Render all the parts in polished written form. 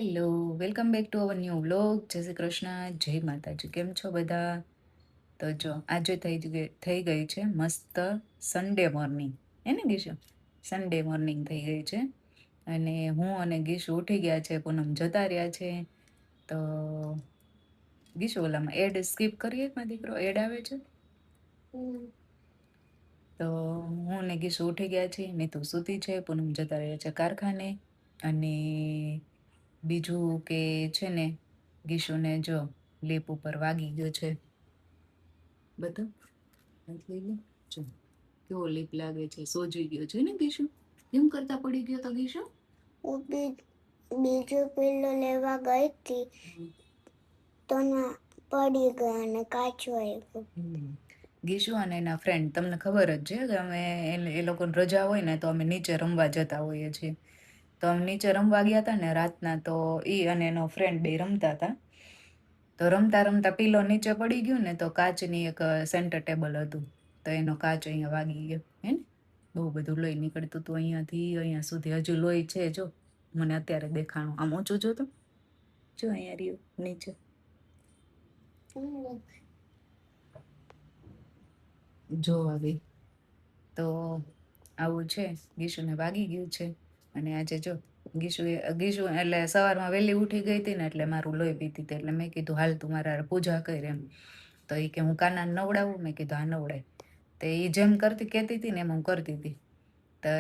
Hello, welcome back to our new vlog. જય શ્રી કૃષ્ણ, જય માતાજી. કેમ છો બધા? તો જો આજે થઈ ગઈ છે મસ્ત સન્ડે મોર્નિંગ, હે ને ગીશુ? સન્ડે મોર્નિંગ થઈ ગઈ છે અને હું અને ગીશુ ઉઠી ગયા છે, પૂનમ જતા રહ્યા છે. તો ગીશુ ઓલામાં એડ સ્કીપ કરીએ, મારો દીકરો એડ આવે છે. તો હું ને ગીશુ ઉઠી ગયા છીએ, મેં તો સૂતી છે, પૂનમ જતા રહ્યા છે કારખાને. અને બીજું કે છે ને, ગીશુને જો લીપ ઉપર વાગી ગયો છે. બધું જો કેવો લીપ લાગે છે, સોજી ગયો છે ને ગીશુ? કેમ કરતા પડી ગયો તો ગીશુ? બીજો પિલ્લો લેવા ગઈ હતી તો ના પડી ગયા અને કાચું આવ્યું. ગીશુ અને એના ફ્રેન્ડ, તમને ખબર જ છે કે અમે એ લોકોને રજા હોય ને તો અમે નીચે રમવા જતા હોઈએ છીએ. તો અમે નીચે રમવા ગયા હતા ને રાતના, તો એ અને એનો ફ્રેન્ડ બે રમતા હતા. તો રમતા રમતા પિલ્લો નીચે પડી ગયું ને, તો કાચની એક સેન્ટર ટેબલ હતું, તો એનો કાચ અહીંયા વાગી ગયો, હે ને? બહુ બધું લોહી નીકળતું હતું અહીંયાથી અહીંયા સુધી, હજુ લોહી છે. જો મને અત્યારે દેખાણું, આમ ઊંચું જોતો, જો અહીંયા રહ્યું નીચે. જો આવી તો આવું છે, ગીશુને વાગી ગયું છે. અને આજે જો ગીશુ એટલે સવારમાં વહેલી ઉઠી ગઈ હતી ને, એટલે મારું લોહી પીતી હતી, એટલે મેં કીધું હાલ તું મારા પૂજા કરી એમ. તો એ કે હું કાનાને નવડાવું, મેં કીધું હા નવડાય. તો એ જેમ કહેતી હતી ને એમ હું કરતી હતી. તો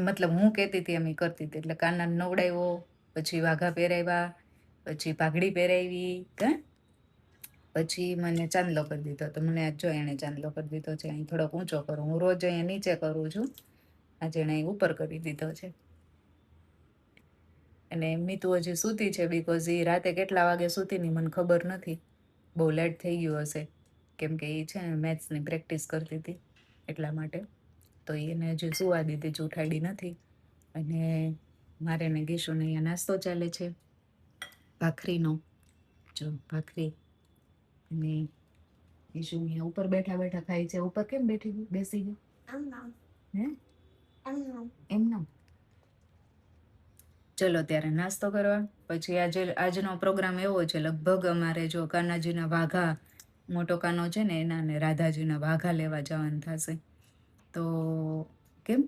મતલબ હું કહેતી હતી એમ એ કરતી હતી. એટલે કાનાને નવડાવ્યો, પછી વાઘા પહેરાવ્યા, પછી પાઘડી પહેરાવી, પછી મને ચાંદલો કરી દીધો. તો મને આજ જો એણે ચાંદલો કરી દીધો છે. અહીં થોડોક ઊંચો કરું, હું રોજ અહીંયા નીચે કરું છું, આજે એણે ઉપર કરી દીધો છે. અને મીતુ હજી સૂતી છે, બીકોઝ એ રાતે કેટલા વાગે સૂતી ની મને ખબર નથી. બહુ લેટ થઈ ગયું હશે, કેમ કે એ છે ને મેથ્સની પ્રેક્ટિસ કરતી હતી એટલા માટે. તો એને હજી સુવા દીધી જ, ઉઠાડી નથી. અને મારે ને ગીશુને અહીંયા નાસ્તો ચાલે છે ભાખરીનો. જો ભાખરી. અને ગીશુ અહીંયા ઉપર બેઠા બેઠા ખાય છે. ઉપર કેમ બેસી ગઈ? હે એમનો. ચલો ત્યારે નાસ્તો કરવા. પછી આજનો પ્રોગ્રામ એવો છે, લગભગ અમારે જો કાનાજીના વાઘા, મોટો કાનો છે ને એના, ને રાધાજીના વાઘા લેવા જવાનું થશે. તો કેમ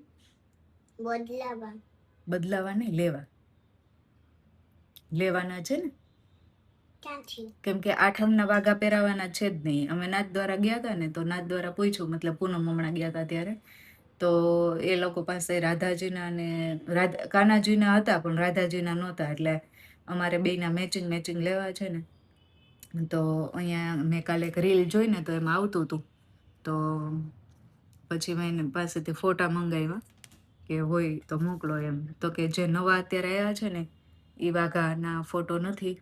બદલાવા નહીં, લેવાના છે ને. કેમ કે આઠમના વાઘા પહેરાવાના છે જ નહીં. અમે નાથ દ્વારા ગયા હતા ને, તો નાથ દ્વારા પૂછ્યું, મતલબ પૂનમ હમણાં ગયા હતા ત્યારે, તો એ લોકો પાસે રાધાજીના ને કાનાજીના હતા, પણ રાધાજીના નહોતા. એટલે અમારે બેયના મેચિંગ લેવા છે ને. તો અહીંયા મેં કાલે એક રીલ જોઈ ને, તો એમાં આવતું હતું. તો પછી મેં એને પાસેથી ફોટા મંગાવ્યા કે હોય તો મોકલો એમ. તો કે જે નવા અત્યારે આવ્યા છે ને એ વાઘાના ફોટો નથી,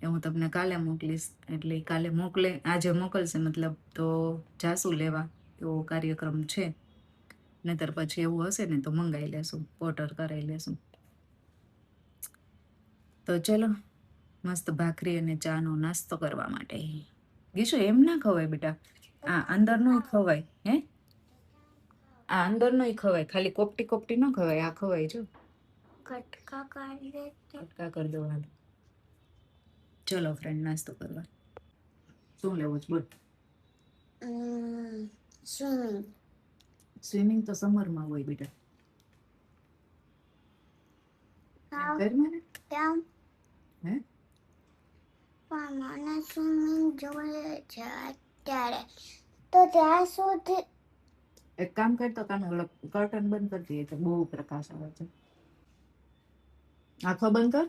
એ હું તમને કાલે મોકલીશ. એટલે કાલે આજે મોકલશે મતલબ. તો જાસુ લેવા, એવો કાર્યક્રમ છે. નહીતર પછી એવું હશે ને તો મંગાવી લેશું, ઓર્ડર કરાવી લેશું. તો ચલો મસ્ત ભાખરી અને ચાનો નાસ્તો કરવા માટે. ગીશુ એમ ના ખવાય બેટા, આ અંદરનું ખવાય. હે આ અંદરનું ખવાય, ખાલી કોપટી ન ખવાય, આ ખવાય. જો કટકા કરી દો હાલ. ચલો ફ્રેન્ડ નાસ્તો કરવા. શું લેવું છે બોલ? સ્વિમિંગ તો સમરમાં હોય બેટા. હે મને સ્વિમિંગ જોઈએ છે અત્યારે, તો ત્યાં સુધી એક કામ કરતો, કાનું કર્ટન બંધ કરી દઈએ તો બહુ પ્રકાશ આવે છે. આંખો બંધ કર.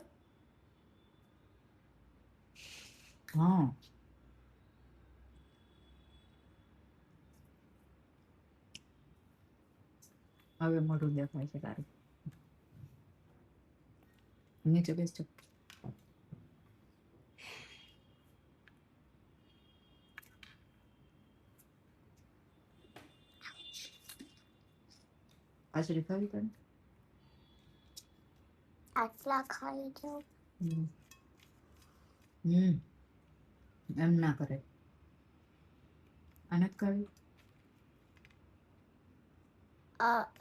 હા હવે મોઢું દેખાય છે તારું. નીચે બેસજો. આશરી ખાવી તને? આટલા ખાઈ જાઉં. એમ ના કરે. આને ખાવી?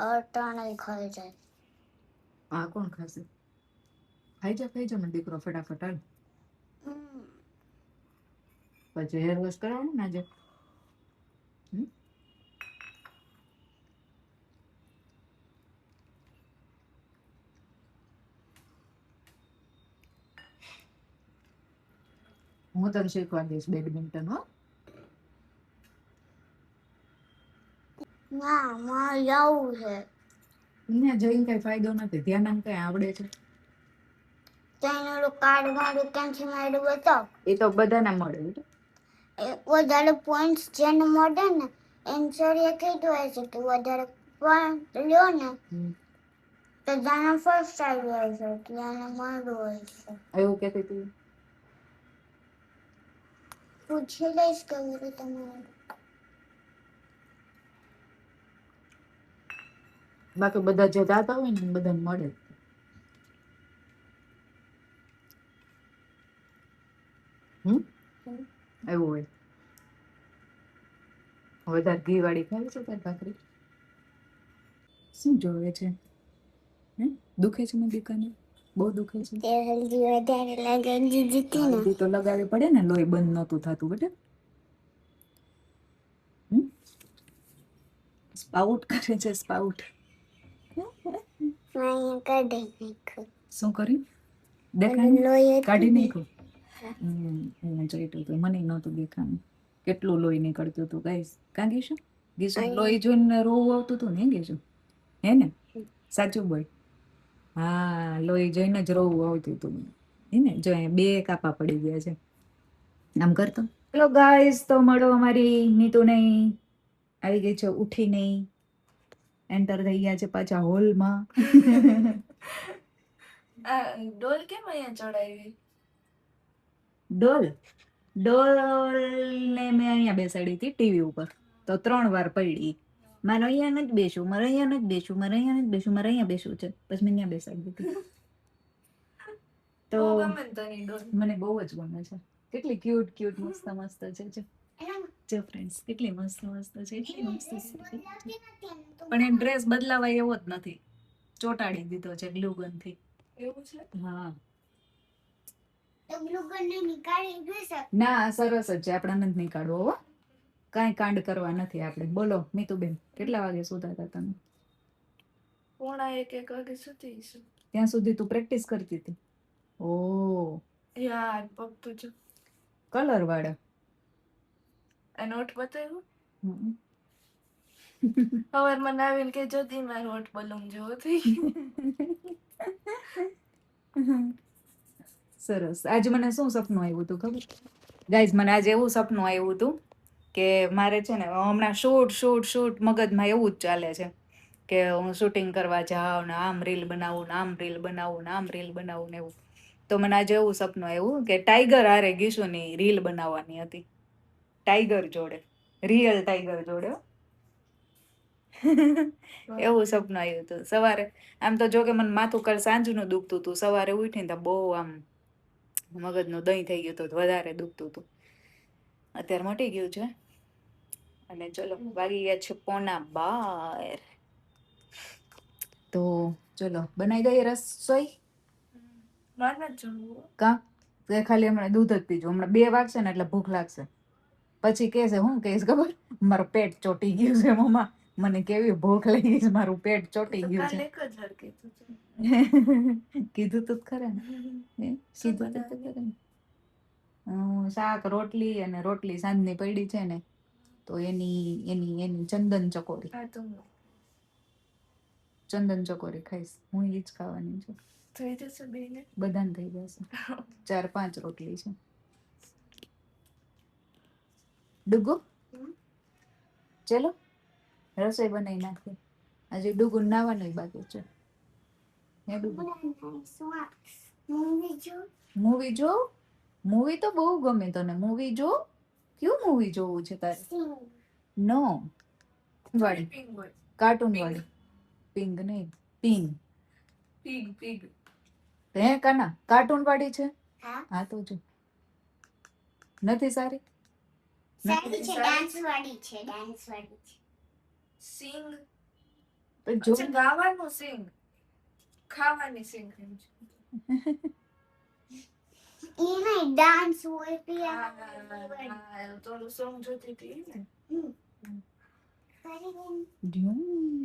અટાણે ખાઈ જાય. આ કોણ ખાશે? ખાઈ જા મને દીકરો ફટાફટ હાલ. હમ. પછી હેર વોશ કરાવવાનું ને આજે. હમ? હું તને શીખવા દઈશ બેડમિન્ટન. હો ના મારે જવું છે. ત્યાં જઈને કઈ ફાયદો નથી. ધ્યાન આમ કઈ આવડે છે ત્યાં ઓલું કાર્ડ મારું ક્યાંથી મારું બતાવ. એ તો બધાને મળે બેટા. વધારે પોઈન્ટ્સ જેને મળે ને એમ સરે કીધું હોય છે કે વધારે પોઈન્ટ લ્યો ને તો જાણે ફર્સ્ટ આવ્યું હોય છે ત્યાંને મળ્યું હોય છે. એવું કહેતી હતી. પૂછી લઈશ કેવી રીતે મળે. બાકી બધા જે જાતા હોય ને બધાને મળે. એવું હોય. વધારે ઘી વાળી ખાવી છે તાર ભાખરી? શું જોવે છે? દુખે છે મારી દીકરાને? બહુ દુખે છે? તે હલ્દી વધારે લગાવી દીધી હતી ને. હલ્દી તો લગાવી પડે ને, લોહી બંધ નહોતું થતું બેટા. સ્પાઉટ કરે છે સ્પાઉટ. અહીંયા કાઢી નાખ્યું. શું કર્યું? દેખાય લોહી કાઢી નાખ્યું. જોઈતું હતું મને નહોતું દેખાનું કેટલું લોહી નીકળતું હતું. ગાઈસ કાં ગીશું લોહી જોઈને રોવું આવતું હતું ને ગીશું હે ને? સાચું બોલ. હા લોહી જોઈને જ રોવું આવતું હતું હે ને? જો બે કાપા પડી ગયા છે. આમ કરતો. હેલો ગાઈસ, તો મળો અમારી નીતુ નહીં આવી ગઈ છે, ઉઠી નહીં, એન્ટર થઈ ગયા છે પાછા હોલમાં. ડોલ કેમ અહીંયા ચડાવી? ડોલ ને મેં અહીંયા બેસાડી હતી ટીવી ઉપર, તો 3 વાર પડી. મારે અહીંયા નથી બેસવું, મારે અહીંયા નથી બેસવું, મારે અહીંયા નથી બેસવું, મારે અહીંયા બેસવું છે. પછી મેં અહીંયા બેસાડી દીધી. તો મને બહુ જ ગમે છે. કેટલી ક્યુટ મસ્ત છે. જો ફ્રેન્ડ્સ કેટલી મસ્ત છે, એટલી મસ્ત છે. પણ એ ડ્રેસ બદલાવાય એવો જ નથી, ચોટાડી દીધો છે ગ્લુ ગન થી. એવું છે? હા ના સરસ જ છે. આપણે નથી નીકાળવો હો, કાંઈ કાંડ કરવા નથી આપણે. બોલો મીતુબેન, કેટલા વાગે સુતા હતા તમે? 1:45 વાગે સુતી છું. ત્યાં સુધી તું પ્રેક્ટિસ કરતી હતી? ઓ યાર પગ તો જો કલર વાળા આ નોટ બતાવ્યું. હવે મને આવીને કે જોતી મારો હોટ બલૂન જેવો થઈ. સરસ. આજે મને શું સપનું આવ્યું હતું ખબર ગાઈઝ? મને આજે એવું સપનું આવ્યું હતું કે મારે છે ને હમણાં શૂટ મગજમાં એવું જ ચાલે છે કે હું શૂટિંગ કરવા જાઉં ને આમ રીલ બનાવું ને આમ રીલ બનાવું ને આમ રીલ બનાવું ને એવું. તો મને આજે એવું સપનું આવ્યું કે ટાઈગર હારે ગીશુની રીલ બનાવવાની હતી. ટાઈગર જોડે, રિયલ ટાઈગર જોડે. એવું સપનું આવ્યું હતું સવારે. આમ તો જો કે મને માથું કાલ સાંજનું દુખતું હતું, સવારે ઉઠીને તો બહુ આમ મગજનું દહીં થઈ ગયું હતું, વધારે દુખતું હતું. અત્યારે મટી ગયું છે. અને ચલો વાગી ગયા છે 11:15. તો ચલો બનાવી દઈએ રસોઈ. કા તે ખાલી હમણાં દૂધ જ પીજો. હમણાં 2 વાગશે ને એટલે ભૂખ લાગશે. પછી કહેશે, હું કહીશ ખબર? મારું પેટ ચોટી ગયું છે મમ્મા, મને કેવી ભૂખ લાગી છે, મારું પેટ ચોટી ગયું છે. કીધું તો ખરા ને, કીધું તો ખરા ને. શાક રોટલી અને રોટલી સાંજની પડી છે ને, તો એની ચંદન ચકોરી ખાઈશ હું. એ જ ખાવાની છું. થઈ જશે બેને, બધાને થઈ જશે. 4-5 રોટલી છે. ડુગુ ચલો રસોઈ બનાવી નાખીએ. આજે ડુગુ નાવાનું બાકી છે. મૂવી જો? મૂવી તો બહુ ગમે તને. મૂવી જો? કયું મૂવી જોવું છે તારે? નો વાળી, કાર્ટૂન વાળી. પિંગ નહીં, પીગ. હે કાના કાર્ટૂન વાળી છે? હા તો જો નથી સારી. ડાન્સ વાળી છે. સિંગ જો ગાવાનું સિંગ, ખાવાની સિંગ. એ નહીં ડાન્સ હોય હા, ત્યાં થોડું સોંગ જોતી હતી ને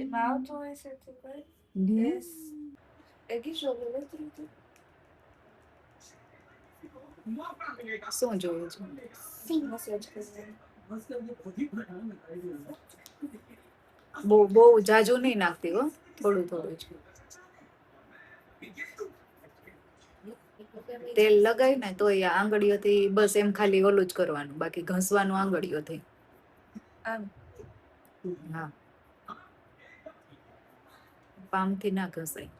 એમાં આવતું હોય છે તો કઈ યસ એકી શો લેતી હતી શું જોયું છે? મેસેજ કરી બહુ જાજુ નહીં નાખતી હો, થોડું થોડું જ. તેલ લગાવી ને તો એ આંગળીઓથી બસ એમ ખાલી ઓલું જ કરવાનું, બાકી ઘસવાનું આંગળીઓથી. આમ હા, પામથી ના ઘસાય.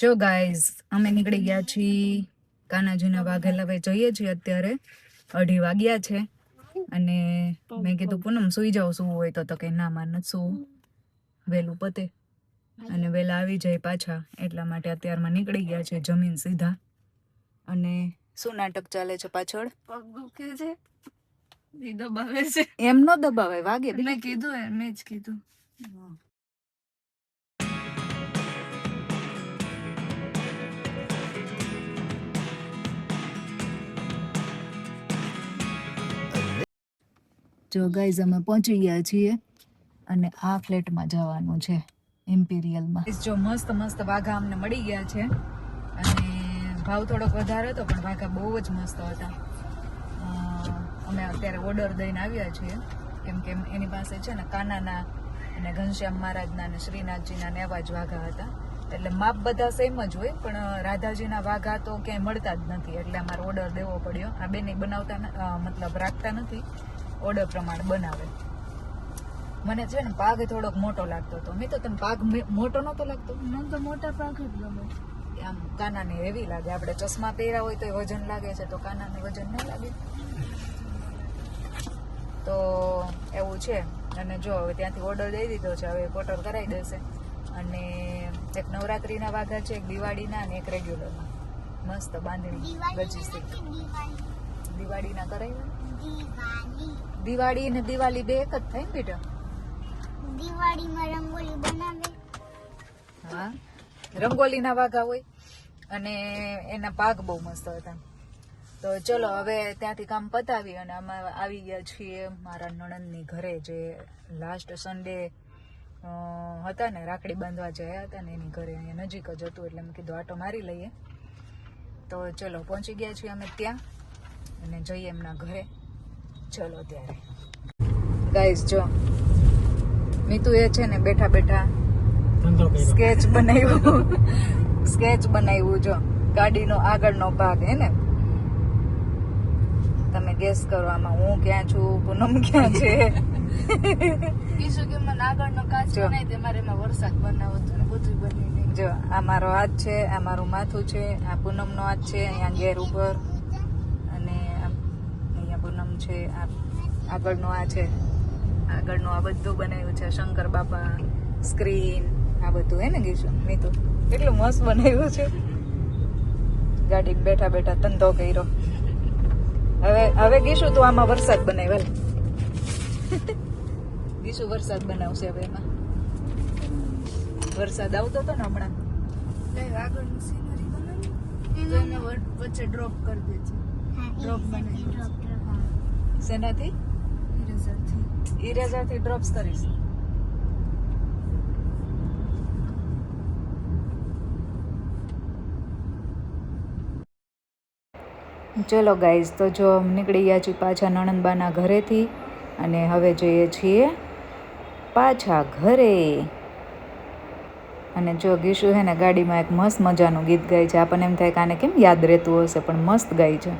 જો ગાઈઝ, અમે નીકળી ગયા છીએ કાનાજીના વાઘે લવે જઈએ છીએ. અત્યારે 2:30 વાગ્યા છે અને મેં કીધું પૂનમ સુઈ જાવ, શું હોય તો કે ના માર નથી સુવું, વહેલું પતે અને વહેલા આવી જાય પાછા, એટલા માટે અત્યારમાં નીકળી ગયા છે જમીન સીધા. અને શું નાટક ચાલે છે પાછળ? પગ દુખે છે એ દબાવે છે એમ નો દબાવાય, વાગે. મેં કીધું મેં જ કીધું જો ગાઈઝ, અમે પહોંચી ગયા છીએ અને આ ફ્લેટમાં જવાનું છે, ઇમ્પિરિયલમાં. જો મસ્ત મસ્ત વાઘા અમને મળી ગયા છે અને ભાવ થોડોક વધારે હતો પણ વાઘા બહુ જ મસ્ત હતા. અમે અત્યારે ઓર્ડર દઈને આવ્યા છીએ કેમ કે એની પાસે છે ને કાનાના અને ઘનશ્યામ મહારાજના અને શ્રીનાથજીના ને એવા જ વાઘા હતા. એટલે માપ બધા સેમ જ હોય પણ રાધાજીના વાઘા તો ક્યાંય મળતા જ નથી, એટલે અમારે ઓર્ડર દેવો પડ્યો. આ બેને બનાવતા મતલબ રાખતા નથી, ઓર્ડર પ્રમાણે બનાવે. મને છે ને પાગ થોડોક મોટો લાગતો હતો. મેં તો તને પાગ મોટો નતો લાગતો? મને તો મોટા પાક જ ગમે. આમ કાનાને હેવી લાગે. આપણે ચશ્મા પહેર્યા હોય તો વજન લાગે છે, તો કાનાને વજન નહીં લાગે. તો એવું છે. અને જો હવે ત્યાંથી ઓર્ડર દઈ દીધો છે, હવે કોટર કરાવી દેશે. અને એક નવરાત્રીના વાઘા છે, એક દિવાળીના અને એક રેગ્યુલરના. મસ્ત બાંધણી ગજી દિવાળીના કરાવ્યા. દિવાળી અને દિવાળી બે એક જ થાય ને બેટા? દિવાળીમાં રંગોલી બનાવે. હા, રંગોલીના વાઘા હોય અને એના પાગ બહુ મસ્ત હતા. તો ચલો હવે ત્યાંથી કામ પતાવી અને અમે આવી ગયા છીએ મારા નણંદની ઘરે, જે લાસ્ટ સન્ડે હતા ને, રાખડી બાંધવા જયા હતા ને એની ઘરે. અહીંયા નજીક જ હતું એટલે મેં કીધું આટો મારી લઈએ. તો ચલો પહોંચી ગયા છીએ અમે ત્યાં અને જઈએ એમના ઘરે. ચલો ત્યારે ગાઈઝ, જો મીતુ એ છે ને બેઠા બેઠા સ્કેચ બનાવ્યું. જો ગાડીનો આગળનો ભાગ હે ને, તમે ગેસ કરો આમાં હું ક્યાં છું, પૂનમ ક્યાં છે. કીધું કે મને આગળનો કાચ બનાવી દે, મારે એમાં વરસાદ બનાવો તો બધું બની. જો આ મારો હાથ છે, આ મારું માથું છે, આ પૂનમનો હાથ છે અહીંયા ઘેર ઉપર, અને અહીંયા પૂનમ છે. આ આગળનો આ છે, આગળનું આ બધું બનાવ્યું છે. શંકર બાપા, સ્ક્રીન, આ બધું હે ને ગીશું મીતુ, કેટલું મસ્ત બનાવ્યું છે. ગાડી બેઠા બેઠા ધંધો કર્યો. હવે ગીશું તું આમાં વરસાદ બનાવ્યો. ગીશું વરસાદ બનાવશે હવે. એમાં વરસાદ આવતો હતો ને હમણાં. આગળની સીનરી બનાવી તો એને વચ્ચે ડ્રોપ કરી દે છે. ડ્રોપ બનાવી શેનાથી? ઇરેઝરથી ડ્રોપ્સ કરીશ. ચલો ગાઈઝ, તો જો નીકળી ગયા છીએ પાછા નણંદબાના ઘરેથી અને હવે જઈએ છીએ પાછા ઘરે. અને જો ગીશુ હે ને ગાડીમાં એક મસ્ત મજાનું ગીત ગાય છે. આપણને એમ થાય કે આને કેમ યાદ રહેતું હશે, પણ મસ્ત ગાય છે.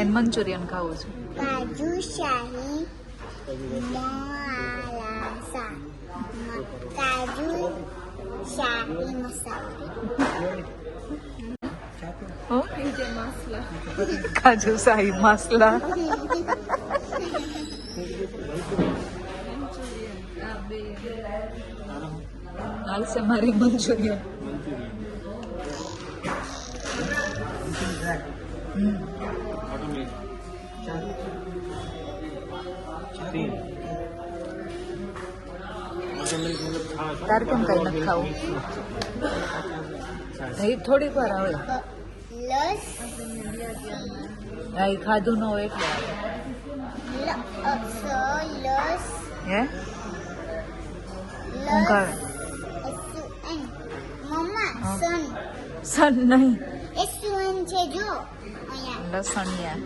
એને મંચુરિયન ખાવું છે. કાજુ શાહી મસાલા, કાજુ શાહી મસાલા, કાજુ શાહી મસાલા. હાલશે મારી મંચુરિયન. તાર કેમ કઈ નથી ખાવું? દહીં થોડીક વાર આવે. લસ હા એ ખાધું ન હોય એટલે આવે. લસ હે ઊંઘ આવે. મમ્મા સન સન નહીં, એસયુએન છે જો અહીંયા લસણિયા.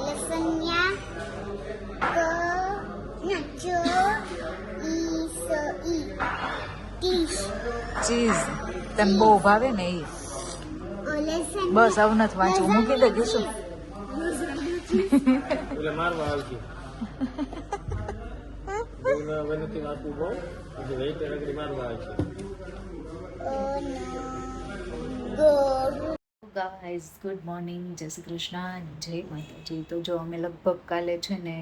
લસણિયા ક ના ચ ઈ સ ઈ ટીશ ચીઝ તને બહુ ભાવે ને એ. લસણ બસ આવું નથી વાંચવું, મૂકી દે જઈશું. મારવા આવશે વનથી વાંચવું બહુ એટલે વેઇટ રગડી મારવા આવશે. ગાઈઝ ગુડ મોર્નિંગ, જય શ્રી કૃષ્ણ, જય માતાજી. તો જો અમે લગભગ કાલે છે ને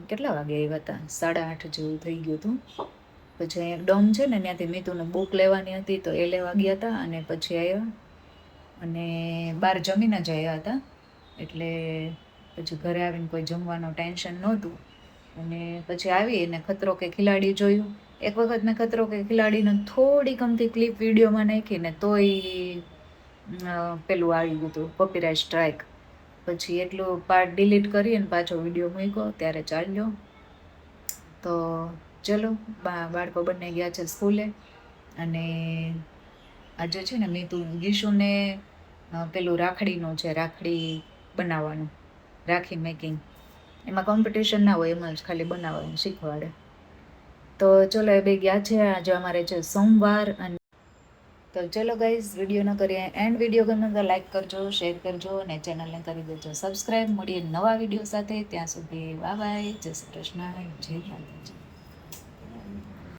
કેટલા વાગે આવ્યા હતા, 8:30 જેવું થઈ ગયું હતું. પછી અહીંયા ડોમ છે ને ત્યાંથી મીતુને બુક લેવાની હતી તો એ લેવા ગયા હતા અને પછી આવ્યા અને બહાર જમીને જ આવ્યા હતા. એટલે પછી ઘરે આવીને કોઈ જમવાનું ટેન્શન નહોતું અને પછી આવીને ખતરો કે ખિલાડી જોયું. એક વખત મેં ખતરો કે ખિલાડીનો થોડી ગમતી ક્લિપ વિડીયોમાં નાખીને તોય પેલું આવી ગયું હતું કોપીરાઇટ સ્ટ્રાઇક. પછી એટલું પાર્ટ ડિલીટ કરીને પાછો વિડીયો મૂક્યો ત્યારે ચાલ્યો. તો ચલો બાળકો બંને ગયા છે સ્કૂલે અને આજે છે ને મીતુ ગીશુને પેલું રાખડીનું છે, રાખડી બનાવવાનું, રાખી મેકિંગ. એમાં કોમ્પિટિશન ના હોય, એમાં જ ખાલી બનાવવાનું શીખવાડે. તો ચલો એ બે ગયા છે. આજે અમારે છે સોમવાર. અને તો ચલો ગાઈઝ વિડીયો ન કરીએ એન્ડ. વિડીયો ગમે તો લાઈક કરજો, શેર કરજો અને ચેનલને કરી દેજો સબસ્ક્રાઈબ. મળીએ નવા વિડીયો સાથે, ત્યાં સુધી બાય બાય, જય શ્રી કૃષ્ણ, જય માતાજી.